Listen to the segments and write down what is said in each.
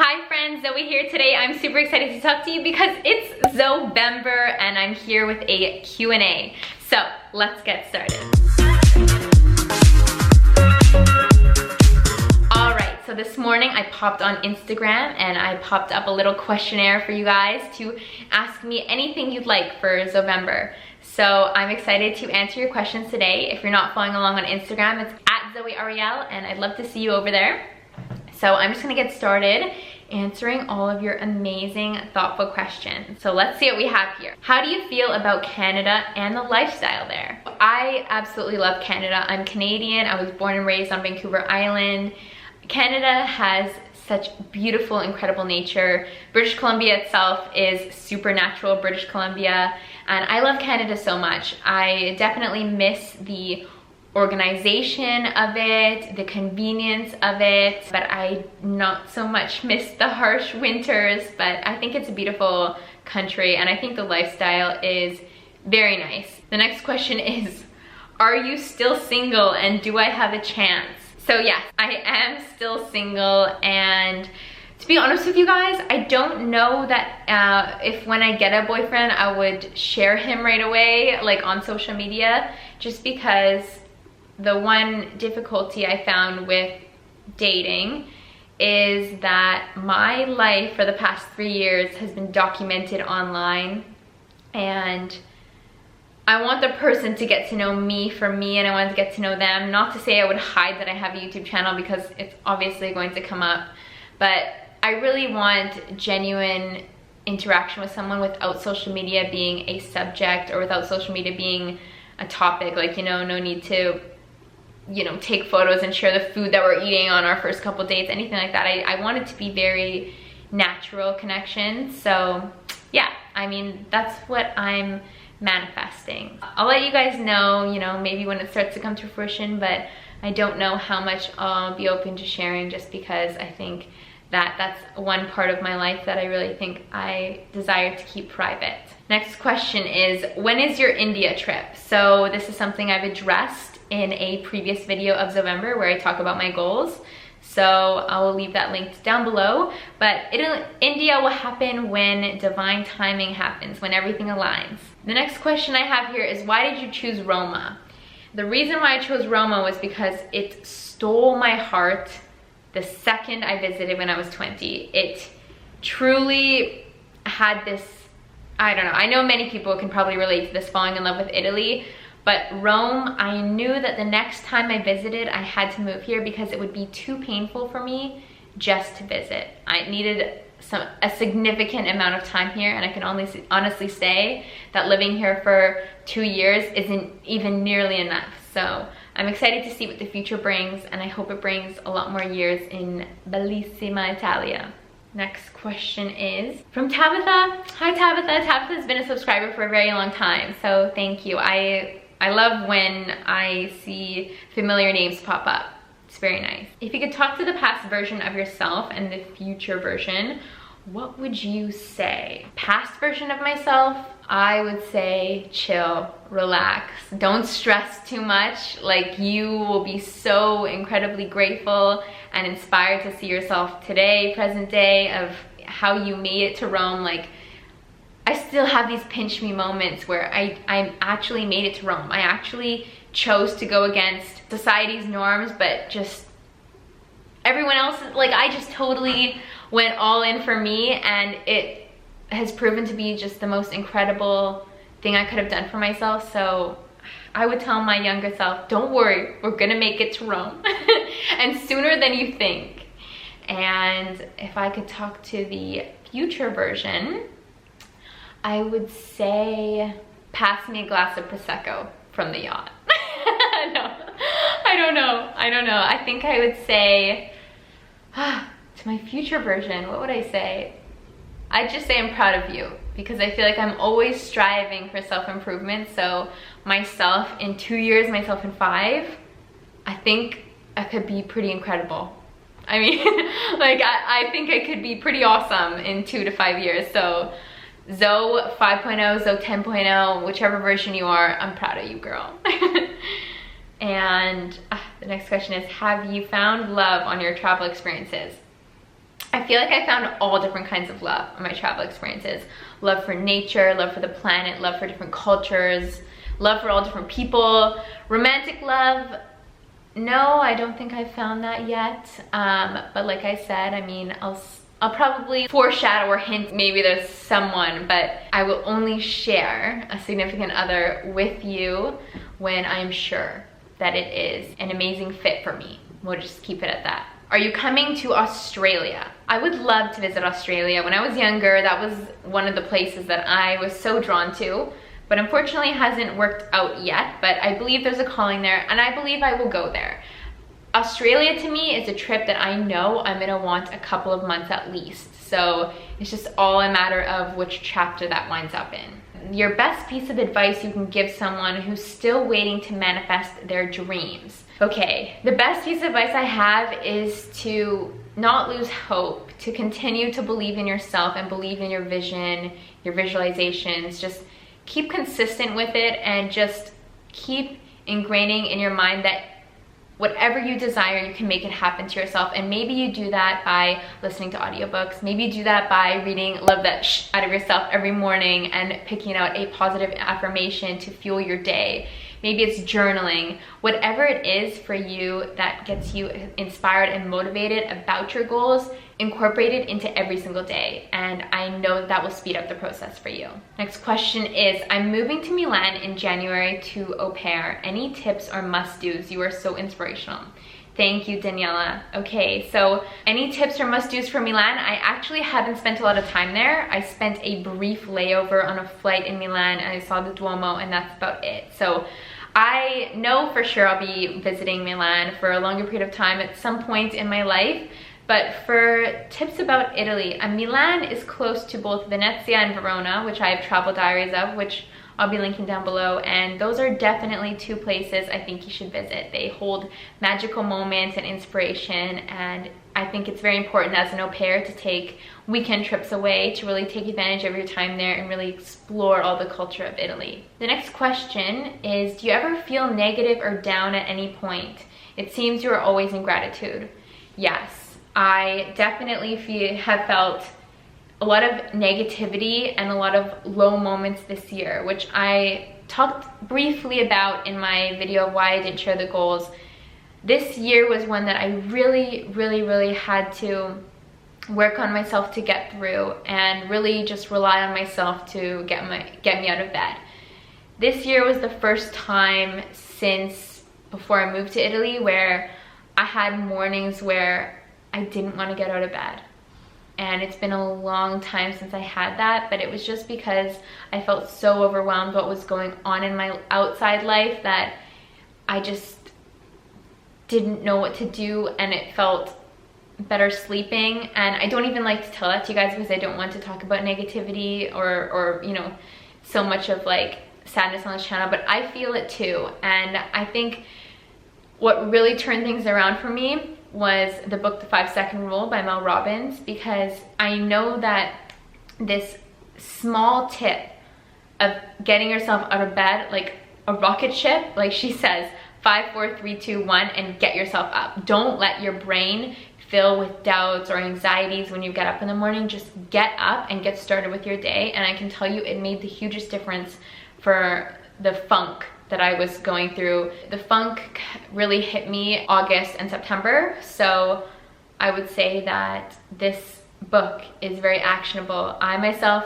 Hi friends, Zoe here today. I'm super excited to talk to you because it's ZOVEMBER and I'm here with a Q&A. So let's get started. Alright, so this morning I popped on Instagram and I popped up a little questionnaire for you guys to ask me anything you'd like for ZOVEMBER. So I'm excited to answer your questions today. If you're not following along on Instagram, it's at Zoey Arielle and I'd love to see you over there. So I'm just gonna get started answering all of your amazing, thoughtful questions. So let's see what we have here. How do you feel about Canada and the lifestyle there? I absolutely love Canada. I'm Canadian. I was born and raised on Vancouver Island. Canada has such beautiful, incredible nature. British Columbia itself is super natural, British Columbia, and I love Canada so much. I definitely miss the organization of it, the convenience of it, but I not so much miss the harsh winters. But I think it's a beautiful country and I think the lifestyle is very nice. The next question is, are you still single and do I have a chance? So yes, I am still single, and to be honest with you guys, I don't know that if when I get a boyfriend I would share him right away, like on social media, just because the one difficulty I found with dating is that my life for the past 3 years has been documented online, and I want the person to get to know me for me, and I want to get to know them. Not to say I would hide that I have a YouTube channel, because it's obviously going to come up, but I really want genuine interaction with someone without social media being a subject, or without social media being a topic. Like, you know, no need to, you know, take photos and share the food that we're eating on our first couple dates, anything like that. I want it to be very natural connection. So yeah, I mean, that's what I'm manifesting. I'll let you guys know, you know, maybe when it starts to come to fruition, but I don't know how much I'll be open to sharing, just because I think that that's one part of my life that I really think I desire to keep private. Next question is, when is your India trip? So this is something I've addressed in a previous video of ZOVEMBER where I talk about my goals. So I will leave that linked down below. But India will happen when divine timing happens, when everything aligns. The next question I have here is, why did you choose Roma? The reason why I chose Roma was because it stole my heart the second I visited when I was 20. It truly had this, I don't know, I know many people can probably relate to this, falling in love with Italy, but Rome, I knew that the next time I visited, I had to move here because it would be too painful for me just to visit. I needed a significant amount of time here, and I can honestly say that living here for 2 years isn't even nearly enough. So I'm excited to see what the future brings, and I hope it brings a lot more years in bellissima Italia. Next question is from Tabitha. Hi Tabitha. Tabitha's been a subscriber for a very long time, so thank you. I love when I see familiar names pop up. It's very nice. If you could talk to the past version of yourself and the future version, what would you say? Past version of myself, I would say chill, relax, don't stress too much. Like, you will be so incredibly grateful and inspired to see yourself today, present day, of how you made it to Rome. Like, I still have these pinch me moments where I actually made it to Rome. I actually chose to go against society's norms, but just everyone else, like, I just totally went all in for me, and it has proven to be just the most incredible thing I could have done for myself. So I would tell my younger self, don't worry, we're gonna make it to Rome, and sooner than you think. And if I could talk to the future version, I would say, pass me a glass of Prosecco from the yacht. No, I don't know. I think I would say, to my future version, what would I say? I'd just say I'm proud of you, because I feel like I'm always striving for self-improvement. So myself in 2 years, myself in 5, I think I could be pretty incredible. I mean, like, I think I could be pretty awesome in 2 to 5 years. So Zoe 5.0, Zoe 10.0, whichever version you are, I'm proud of you, girl. And the next question is, have you found love on your travel experiences? I feel like I found all different kinds of love on my travel experiences. Love for nature, love for the planet, love for different cultures, love for all different people. Romantic love, no, I don't think I've found that yet. But like I said, I mean, I'll probably foreshadow or hint maybe there's someone, but I will only share a significant other with you when I'm sure that it is an amazing fit for me. We'll just keep it at that. Are you coming to Australia? I would love to visit Australia. When I was younger, that was one of the places that I was so drawn to, but unfortunately it hasn't worked out yet, but I believe there's a calling there, and I believe I will go there. Australia to me is a trip that I know I'm gonna want a couple of months at least, so it's just all a matter of which chapter that winds up in. Your best piece of advice you can give someone who's still waiting to manifest their dreams. Okay, the best piece of advice I have is to not lose hope, to continue to believe in yourself and believe in your vision, your visualizations. Just keep consistent with it and just keep ingraining in your mind that whatever you desire, you can make it happen to yourself. And maybe you do that by listening to audiobooks. Maybe you do that by reading Love That Shh out of yourself every morning and picking out a positive affirmation to fuel your day. Maybe it's journaling. Whatever it is for you that gets you inspired and motivated about your goals, incorporate it into every single day. And I know that will speed up the process for you. Next question is, I'm moving to Milan in January to au pair. Any tips or must-dos? You are so inspirational. Thank you, Daniela. Okay, so any tips or must-dos for Milan? I actually haven't spent a lot of time there. I spent a brief layover on a flight in Milan and I saw the Duomo, and that's about it. So I know for sure I'll be visiting Milan for a longer period of time at some point in my life. But for tips about Italy, Milan is close to both Venezia and Verona, which I have travel diaries of, which I'll be linking down below, and those are definitely two places I think you should visit. They hold magical moments and inspiration, and I think it's very important as an au pair to take weekend trips away to really take advantage of your time there and really explore all the culture of Italy. The next question is, do you ever feel negative or down at any point? It seems you are always in gratitude. Yes, I definitely have felt a lot of negativity and a lot of low moments this year, which I talked briefly about in my video of why I didn't share the goals. This year was one that I really had to work on myself to get through and really just rely on myself to get me out of bed. This year was the first time since before I moved to Italy where I had mornings where I didn't want to get out of bed. And it's been a long time since I had that, but it was just because I felt so overwhelmed what was going on in my outside life that I just didn't know what to do, and it felt better sleeping. And I don't even like to tell that to you guys because I don't want to talk about negativity or you know, so much of like sadness on this channel, but I feel it too. And I think what really turned things around for me was the book The 5-Second Rule by Mel Robbins, because I know that this small tip of getting yourself out of bed, like a rocket ship, like she says, 5, 4, 3, 2, 1, and get yourself up. Don't let your brain fill with doubts or anxieties when you get up in the morning. Just get up and get started with your day. And I can tell you it made the hugest difference for the funk that I was going through. The funk really hit me August and September, so I would say that this book is very actionable. I myself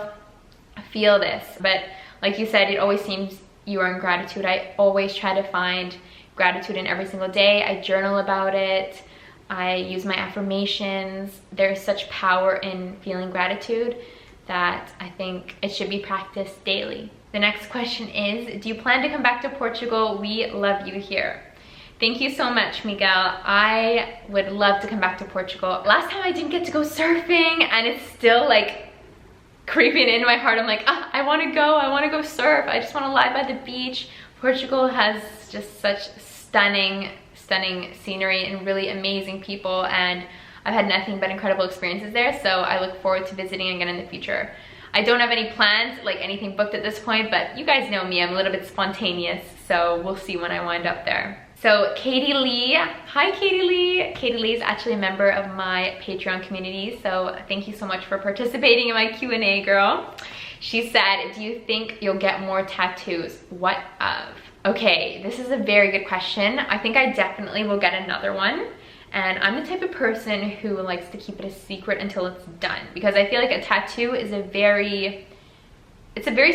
feel this, but like you said, it always seems you are in gratitude. I always try to find gratitude in every single day. I journal about it. I use my affirmations. There's such power in feeling gratitude that I think it should be practiced daily. The next question is, do you plan to come back to Portugal? We love you here. Thank you so much, Miguel. I would love to come back to Portugal. Last time I didn't get to go surfing, and it's still like creeping into my heart. I'm like, I wanna go surf. I just wanna lie by the beach. Portugal has just such stunning scenery and really amazing people, and I've had nothing but incredible experiences there, so I look forward to visiting again in the future. I don't have any plans, like anything booked at this point, but you guys know me, I'm a little bit spontaneous, so we'll see when I wind up there. So Katie Lee, hi Katie Lee. Katie Lee is actually a member of my Patreon community, so thank you so much for participating in my Q&A, girl. She said, do you think you'll get more tattoos? What of? Okay, this is a very good question. I think I definitely will get another one. And I'm the type of person who likes to keep it a secret until it's done, because I feel like a tattoo is a very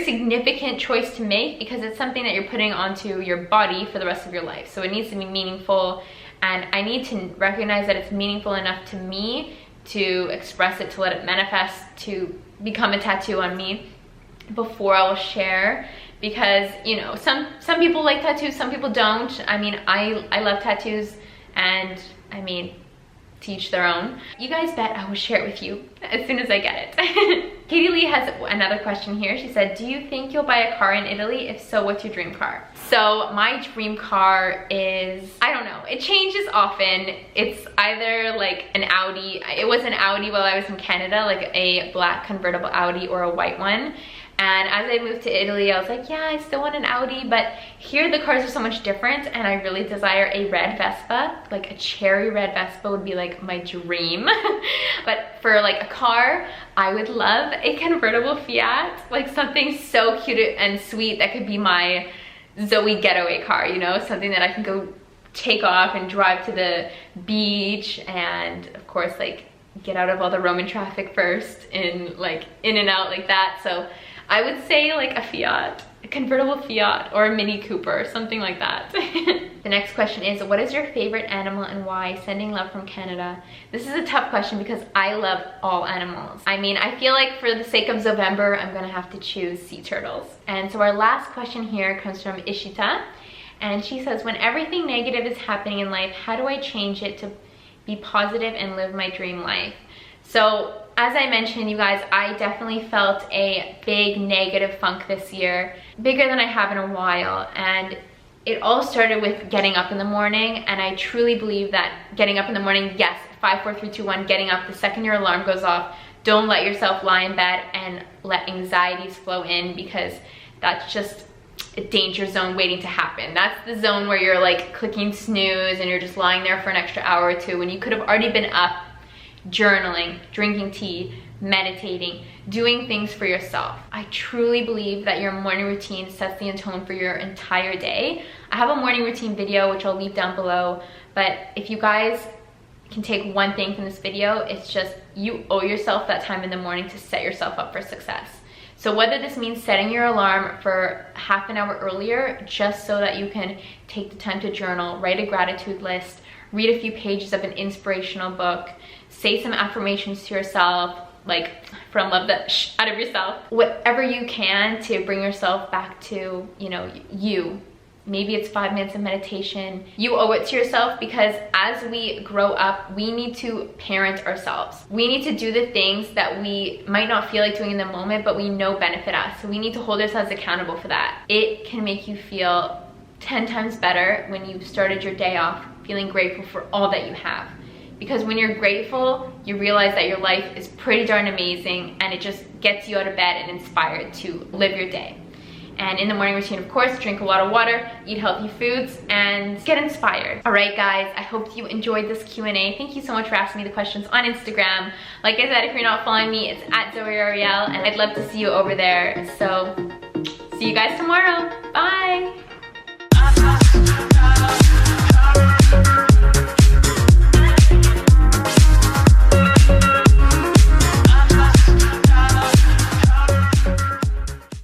significant choice to make, because it's something that you're putting onto your body for the rest of your life. So it needs to be meaningful, and I need to recognize that it's meaningful enough to me to express it, to let it manifest, to become a tattoo on me before I will share. Because, you know, some people like tattoos, some people don't. I mean, I love tattoos, and I mean, to each their own. You guys bet I will share it with you as soon as I get it. Katie Lee has another question here. She said, do you think you'll buy a car in Italy? If so, what's your dream car? So my dream car is, I don't know, it changes often. It's either like an Audi. It was an Audi while I was in Canada, like a black convertible Audi, or a white one. And as I moved to Italy, I was like, yeah, I still want an Audi, but here the cars are so much different, and I really desire a red Vespa. Like a cherry red Vespa would be like my dream. But for like a car, I would love a convertible Fiat, like something so cute and sweet that could be my Zoey getaway car, you know, something that I can go take off and drive to the beach, and of course like get out of all the Roman traffic first, in and out like that. So I would say like a Fiat, a convertible Fiat, or a Mini Cooper, something like that. The next question is, what is your favorite animal and why? Sending love from Canada. This is a tough question because I love all animals. I mean, I feel like for the sake of Zovember, I'm gonna have to choose sea turtles. And so our last question here comes from Ishita. And she says, when everything negative is happening in life, how do I change it to be positive and live my dream life? So as I mentioned, you guys, I definitely felt a big negative funk this year, bigger than I have in a while. And it all started with getting up in the morning. And I truly believe that getting up in the morning, yes, 5, 4, 3, 2, 1, getting up the second your alarm goes off. Don't let yourself lie in bed and let anxieties flow in, because that's just a danger zone waiting to happen. That's the zone where you're like clicking snooze and you're just lying there for an extra hour or two when you could have already been up, journaling, drinking tea, meditating, doing things for yourself. I truly believe that your morning routine sets the tone for your entire day. I have a morning routine video which I'll leave down below, but if you guys can take one thing from this video, it's just you owe yourself that time in the morning to set yourself up for success. So whether this means setting your alarm for half an hour earlier just so that you can take the time to journal, write a gratitude list, read a few pages of an inspirational book, say some affirmations to yourself, like from love the out of yourself. Whatever you can to bring yourself back to, you know, you. Maybe it's 5 minutes of meditation. You owe it to yourself, because as we grow up, we need to parent ourselves. We need to do the things that we might not feel like doing in the moment, but we know benefit us. So we need to hold ourselves accountable for that. It can make you feel 10 times better when you've started your day off feeling grateful for all that you have. Because when you're grateful, you realize that your life is pretty darn amazing, and it just gets you out of bed and inspired to live your day. And in the morning routine, of course, drink a lot of water, eat healthy foods, and get inspired. All right, guys, I hope you enjoyed this Q&A. Thank you so much for asking me the questions on Instagram. Like I said, if you're not following me, it's at Zoey Arielle, and I'd love to see you over there. So see you guys tomorrow. Bye.